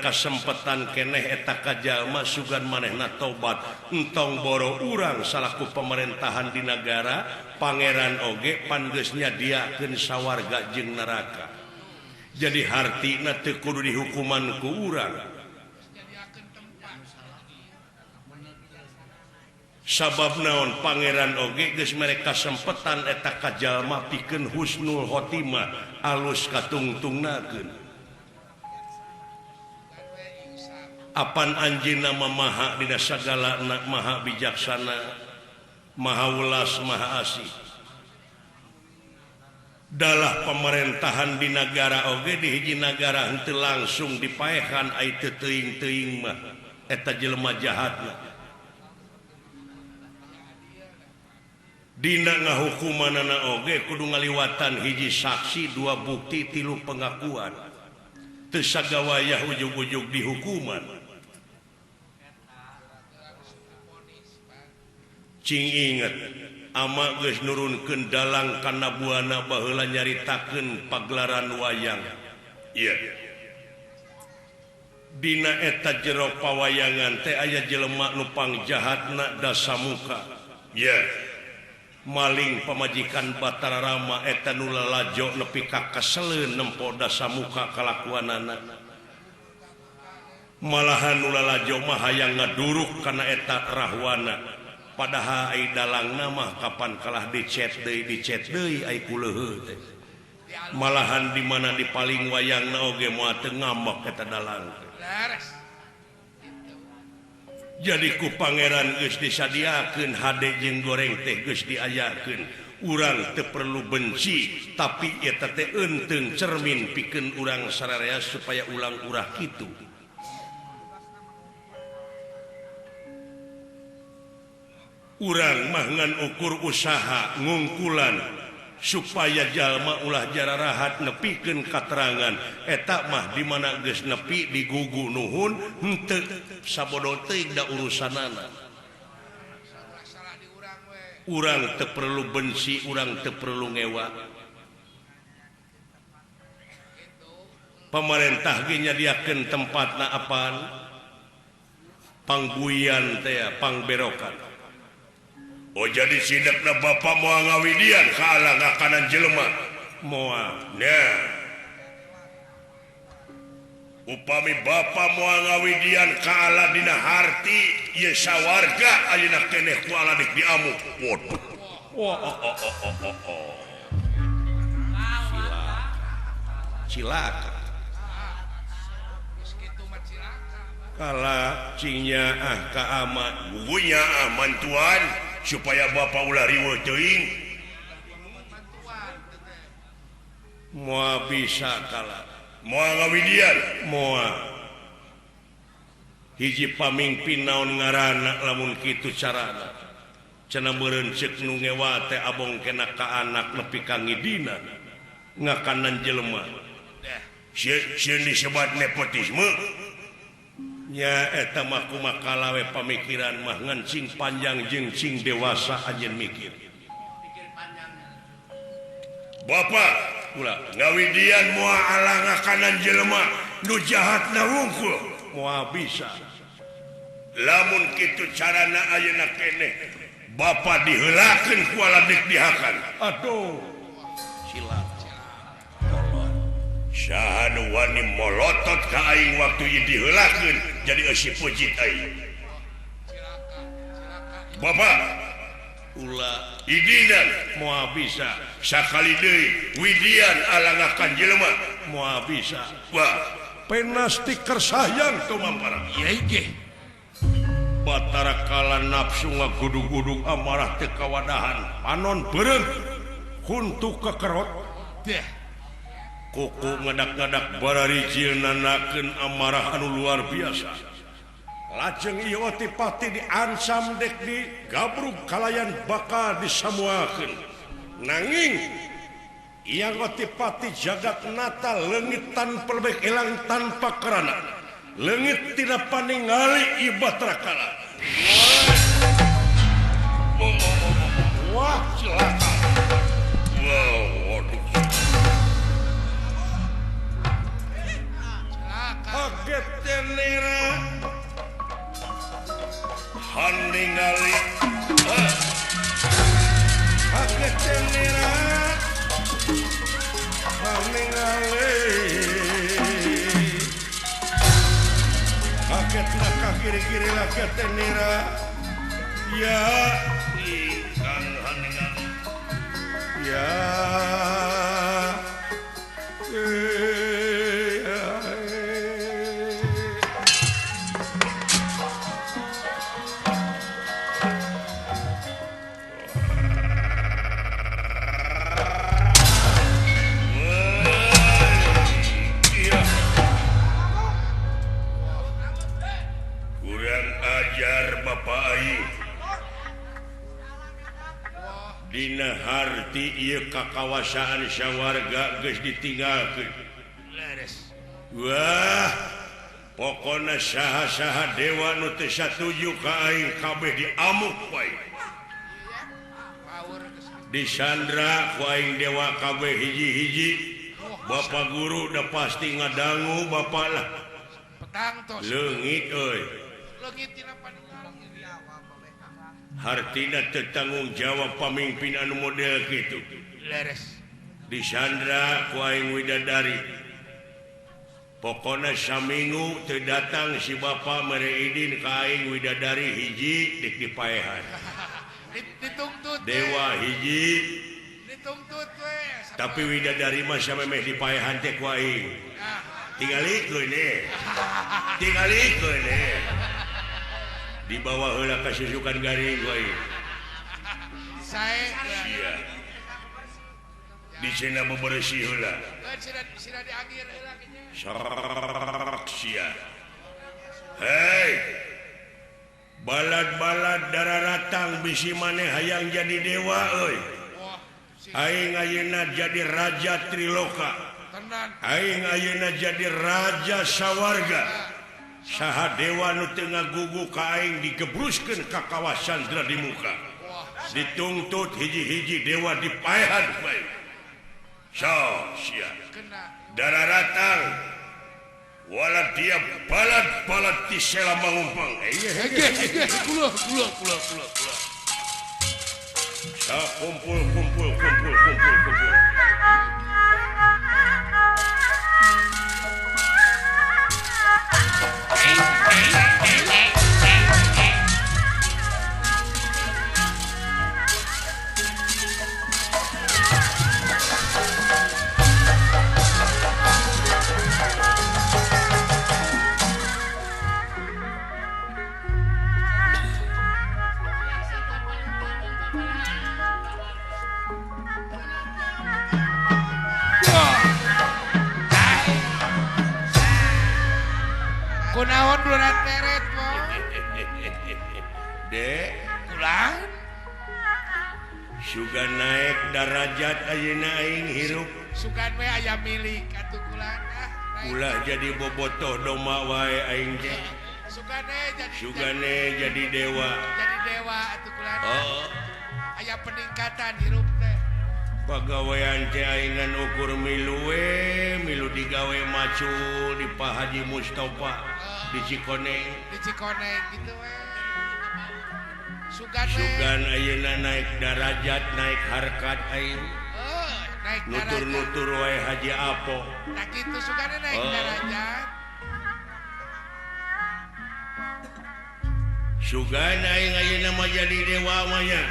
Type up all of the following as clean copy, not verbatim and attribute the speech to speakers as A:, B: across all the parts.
A: kasempatan keneh eta kajama sugan manehna tobat entong boro urang salaku pemerintahan di negara pangeran oge panggeus nyadiakeun sawarga jeung neraka jadi hartina teu kudu dihukuman ku urang sabab naon pangeran oge geus mere kasempetan eta kajalma pikeun husnul khotimah alus katungtungnakeun apan anjeunna mamaha dina sagala maha bijaksana maha ulas maha asih dalah pemerintahan di negara oge di hiji negara henteu langsung dipaehan ai teu teuing-teuing mah eta jelema jahatna dina ngahukumanana oge kudu ngaliwatan hiji saksi dua bukti tilu pengakuan teu sagawayah ujug-ujug dihukuman cing inget ama geus nurunkeun dalang kana buana baheula nyaritakeun pagelaran wayang ieu dina eta jero pawayangan teh aya jelema nu pangjahatna dasamuka maling pamajikan Batara Rama eta nu lalajo nepi ka kaseleun nempo dasamuka kalakuanana malahan nu lalajo mah hayang ngaduruk kana eta rahwana padahal ai dalangna mah kapan kalah dicet deui ai kuleuheut teh malahan di mana di paling wayangna oge moal teu ngambek eta dalang jadi ku pangeran geus disadiakeun hade jeung goreng teh geus diayakeun urang teu perlu benci tapi eta teh eunteung cermin pikeun urang sararea supaya ulang urah kitu urang mah ngan ukur usaha ngungkulan supaya jalma ulah jararahat nepikeun katerangan eta mah di mana geus nepi digugu nuhun henteu sabodo teuing da urusanana urang teu perlu benci urang teu perlu ngewa pamarentah ge nyadiakeun tempatna apaan pangbuyan teh pangberokan oh jadi sidekna bapak moal ngawidian ka ngakanan jelema moal nah upami bapak moal ngawidian ka ala dina harti ieu sawarga ayeuna keneh ku ala dik diamuk waduh cilaka kala cingnya ka amat gugunya aman tuan supaya bapak ulah riweuh teuing moal bisa kala moal ngawidian moal hiji pamimpin naon ngaranna lamun kitu carana cenah meureun ceuk nu ngewa teh abong kena ka anak nepi ka ngidina ngakanan jelema sieun disebut nepotisme nya eta mah kumaha lawe pamikiran mah ngan cing panjang jeung cing dewasa anjeun mikir bapak ulah ngawidian moal ala ngakanan jelema nu jahatna wungkul moal bisa lamun kitu carana ayeuna keneh bapak diheulakeun ku aladik dihakan aduh silap sahanu wani molotot ka aing waktu ieu diheulakeun jadi eusi pujit aing bapak ulah idinan moal bisa sakali deui widian alangakan jelema moal bisa wah penasti kersayang tuh mampara ieu ge Batara kala nafsu ngagudug-gudug amarah teu kawadahan panon beureum huntu kekerot teh kuku ngadak-ngadak bararijil nanakeun amarah anu luar biasa lajeng ieu otipati diancam dek di gabrug kalayan bakal disamuakeun nanging ieu otipati jagat nata leungit tanpa lebih elang tanpa kerana leungit tidak paningali ieu Batara wah celaka waduh kaget tenera han ningali kaget tenera han ningali kaget nak kiri-kiri kaget tenera ya ikang han ningali ya Dina harti ieu kakawasaan sawarga geus ditinggalkeun. Wah, pokona saha-saha dewa nu teu satuju ka aing kabeh diamuk wae. Disandra ku aing dewa kabeh hiji-hiji. Bapak guru da pasti ngadangu bapak lah.
B: Petang tos.
A: Leungit euy.
B: Leungit tina paninggal.
A: Hartina tertanggung jawab pamimpin anu model gitu
B: Leres
A: disandra ku aing widadari pokona saminggu teu datang si bapa mereidin ka aing widadari hiji dik dipaehan
B: ditungtut
A: dewa hiji
B: ditungtut we
A: tapi widadari mah samemeh dipaehan teh ku aing tingalikeun di bawah heula kasusukan garing wae.
B: Sae
A: sia. Di cenah bebersih heula.
B: Sira dianggir heula kinya.
A: Sarak sia. Hei. Balad-balad dararatang bisi maneh hayang jadi dewa euy. Aing ayeuna jadi raja Triloka.
B: Tenan.
A: Aing ayeuna jadi raja sawarga. Saha dewa nu teu ngagugu ka aing digebruskeun ka kawasan di muka. Dituntut hiji-hiji dewa dipaehan bae. So, sia. Dararatang wala dia balad-balad ti sela mangumpang.
B: Hege, kula.
A: Sa kumpul.
B: Kunaon blurat teret po?
A: Dek,
B: Kulang?
A: suga naik darajat ayeuna aing hirup.
B: Sugan we aya milik atuh kulang
A: Ulah jadi bobotoh doma wae aing teh.
B: Sugane
A: jadi dewa.
B: Jadi dewa atuh kulang.
A: Oh,
B: Aya peningkatan hirup teh.
A: pagawean teh aingnan ukur milu digawe macul di Pak Haji Mustafa di Cikoneng.
B: Di Cikoneng gitu we.
A: Sugan ayeuna naik darajat, naik harkat aing.
B: Naik
A: Nutur-nutur wae Haji Apo.
B: Nah gitu sugane naik darajat.
A: Sugan aing ayeuna mah jadi dewa mah nya.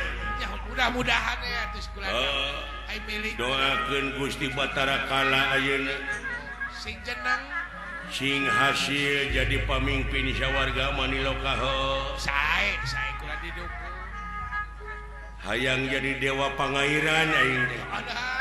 B: Ya mudah-mudahan ya atuh sekolah. Ai milik.
A: Doakeun Gusti Batara Kala ayeuna
B: Sing jeneng
A: sing hasil jadi pamimpin sawarga Maniloka heuh.
B: sae kula didukung.
A: Hayang jadi dewa pangairan aing teh.
B: Ada.